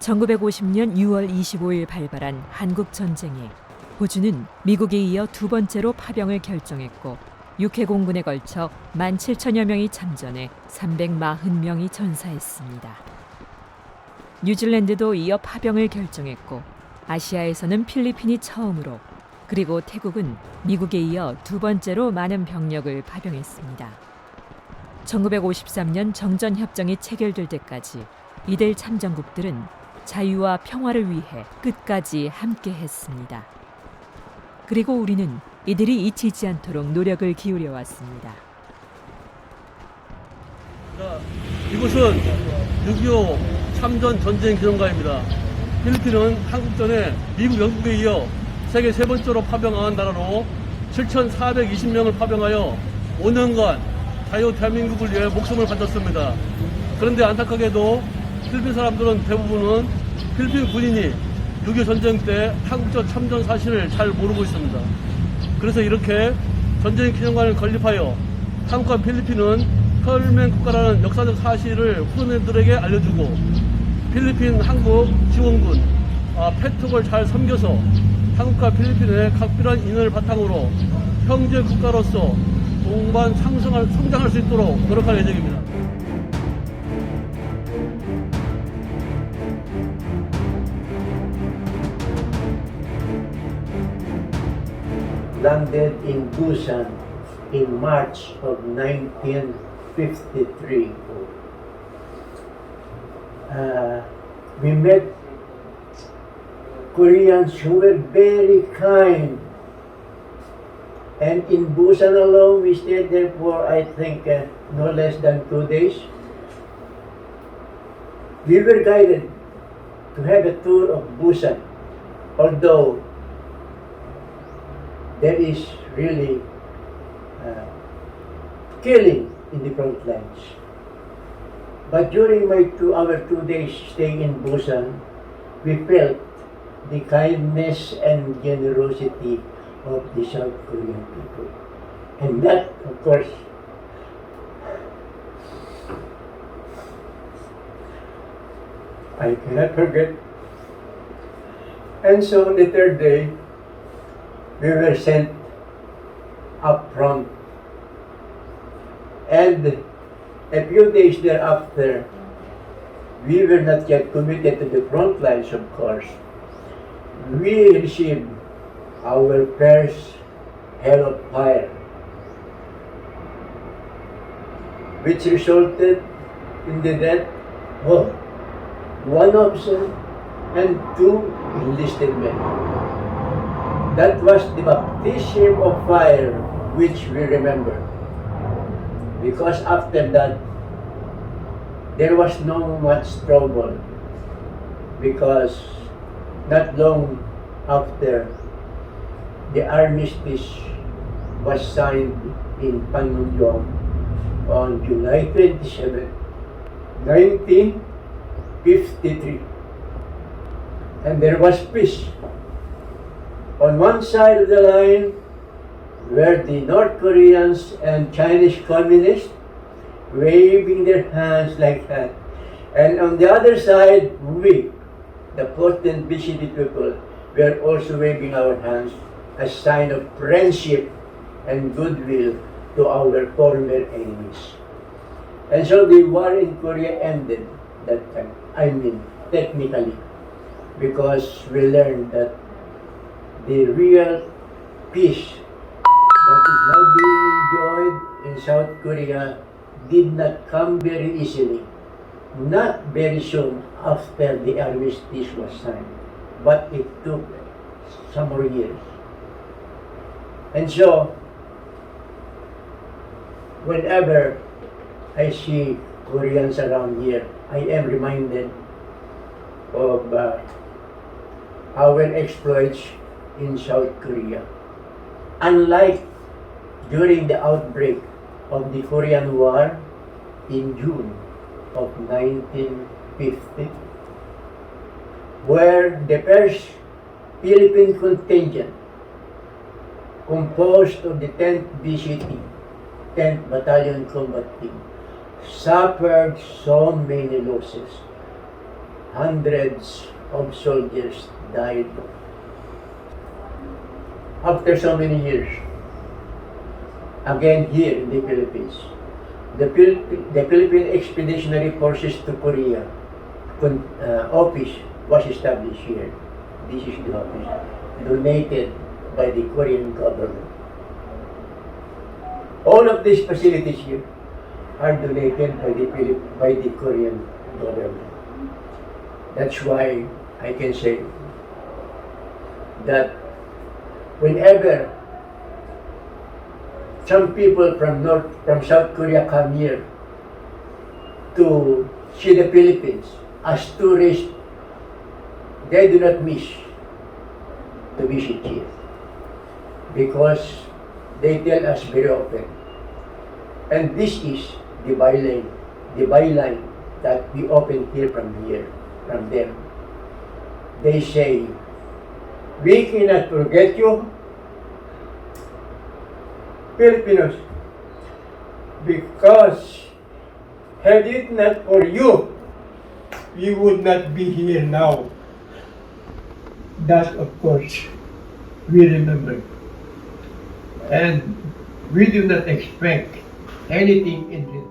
1950년 6월 25일 발발한 한국전쟁에 호주는 미국에 이어 두 번째로 파병을 결정했고 6회 공군에 걸쳐 17,000여 명이 참전해 340명이 전사했습니다. 뉴질랜드도 이어 파병을 결정했고 아시아에서는 필리핀이 처음으로 그리고 태국은 미국에 이어 두 번째로 많은 병력을 파병했습니다. 1953년 정전협정이 체결될 때까지 이들 참전국들은 자유와 평화를 위해 끝까지 함께했습니다. 그리고 우리는 이들이 잊히지 않도록 노력을 기울여 왔습니다. 이곳은 6.25 참전 전쟁 기념관입니다. 필리핀은 한국전에 미국, 영국에 이어 세계 세 번째로 파병한 나라로 7,420명을 파병하여 5년간 자유 대한민국을 위해 목숨을 바쳤습니다. 그런데 안타깝게도 필리핀 사람들은 대부분은 필리핀 군인이 6.25 전쟁 때 한국전 참전 사실을 잘 모르고 있습니다. 그래서 이렇게 전쟁 기념관을 건립하여 한국과 필리핀은 혈맹 국가라는 역사적 사실을 후손들에게 알려주고 필리핀 한국 지원군 패톡을 잘 섬겨서 한국과 필리핀의 각별한 인연을 바탕으로 형제 국가로서 동반 성장할 수 있도록 노력할 예정입니다. Landed in Busan in March of 1953. We met Koreans who were very kind. And in Busan alone, we stayed there for, I think, no less than 2 days. We were guided to have a tour of Busan, although there is really killing in the front lines. But during our 2 days staying in Busan, we felt the kindness and generosity of the South Korean people. And that, of course, I cannot forget. And so the third day, we were sent up front. And a few days thereafter, we were not yet committed to the front lines, of course. We received our first hail of fire, which resulted in the death of 1 officer and 2 enlisted men. That was the baptism of fire which we remember. Because after that, there was no much trouble. Because not long after, the armistice was signed in Panmunjom on July 27, 1953. And there was peace. On one side of the line were the North Koreans and Chinese communists waving their hands like that. And on the other side, we, the 14 BCD people, were also waving our hands as sign of friendship and goodwill to our former enemies. And so the war in Korea ended that time. I mean, technically, because we learned that the real peace that is now being enjoyed in South Korea did not come very easily, not very soon after the armistice was signed, but it took some more years. And so, whenever I see Koreans around here, I am reminded of our exploits in South Korea. Unlike during the outbreak of the Korean War in June of 1950, where the first Philippine contingent, composed of the 10th BCT, 10th Battalion Combat Team, suffered so many losses. hundreds of soldiers died. After so many years, again here in the Philippines, the Philippine Expeditionary Forces to Korea office was established here. This is the office donated by the Korean government. All of these facilities here are donated by the Korean government. That's why I can say that whenever some people from South Korea come here to see the Philippines as tourists, they do not miss to visit here because they tell us very often, and this is the byline that we often hear from them. They say, "We cannot forget you, Filipinos, because had it not for you, we would not be here now." That, of course, we remember. And we do not expect anything in return.